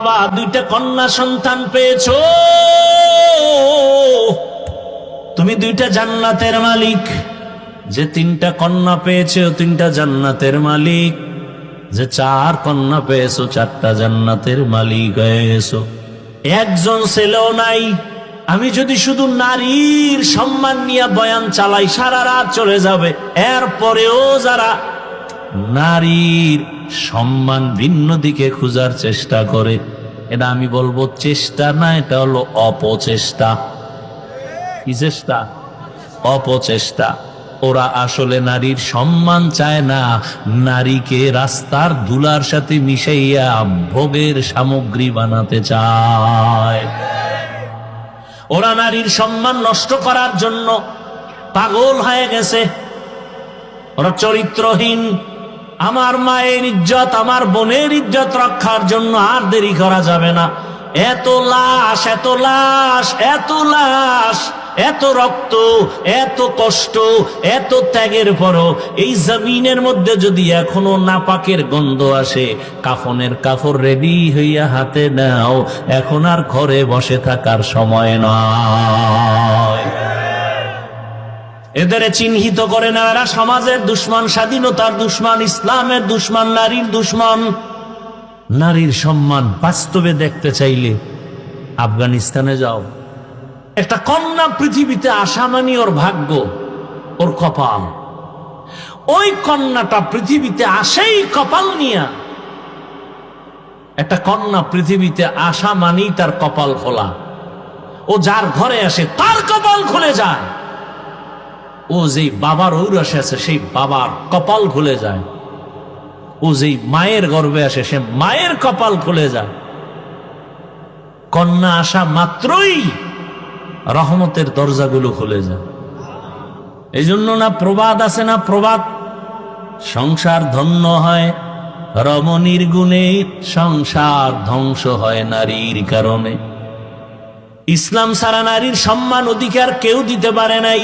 বাবা দুইটা কন্যা সন্তান পেয়েছো, তুমি দুইটা জান্নাতের মালিক। যে তিনটা কন্যা পেয়েছো তিনটা জান্নাতের মালিক, যে চার কন্যা পেয়েছো চারটা জান্নাতের মালিক হয়েছো। একজন ছেলেও নাই। আমি যদি শুধু নারীর সম্মান নিয়ে বয়ান চালাই সারা রাত চলে যাবে। এরপরেও যারা নারীর সম্মান ভিন্ন দিকে খোঁজার চেষ্টা করে, এটা আমি বলবো চেষ্টা না, এটা হলো অপচেষ্টা। কি চেষ্টা? অপচেষ্টা। ওরা আসলে নারীর সম্মান চায় না, নারীকে রাস্তার ধুলার সাথে মিশাইয়া ভোগের সামগ্রী বানাতে চায়। ওরা নারীর সম্মান নষ্ট করার জন্য পাগল হয়ে গেছে। ওরা চরিত্রহীন। আমার মায়ের ইজ্জত, আমার বোনের ইজ্জত রক্ষার জন্য আর দেরি করা যাবে না। এত লাশ, এত লাশ, এত লাশ, এত রক্ত, এত কষ্ট, এত ত্যাগের পরও এই জমিনের মধ্যে যদি এখনো নাপাকের গন্ধ আসে, কাফনের কাপড় রেডি হইয়া হাতে নাও, এখন আর ঘরে বসে থাকার সময় নয়। এদের চিহ্নিত করে না, এরা সমাজের দুশ্মন, স্বাধীনতার দুশ্মন, ইসলামের দুশ্মন, নারীর দুশ্মন। নারীর সম্মান বাস্তবে দেখতে চাইলে আফগানিস্তানে যাও। একটা কন্যা পৃথিবীতে আসা মানে ওর ভাগ্য, ওর কপাল। ওই কন্যাটা পৃথিবীতে আসেই কপাল নিয়া। একটা কন্যা পৃথিবীতে আসা মানেই তার কপাল খোলা। ও যার ঘরে আসে তার কপাল খুলে যায়। ও যেই বাবার ঔরসে আছে সেই বাবার কপাল খুলে যায়। ও যেই মায়ের গর্ভে আসে সে মায়ের কপাল খুলে যায়। কন্যা আসা মাত্রই রহমতের দরজাগুলো খুলে যায়। এই জন্য না প্রবাদ আছে না, প্রবাদ, সংসার ধন্য হয় রমণীর গুণে, সংসার ধ্বংস হয় নারীর কারণে। ইসলাম ছাড়া নারীর সম্মান অধিকার কেউ দিতে পারে নাই।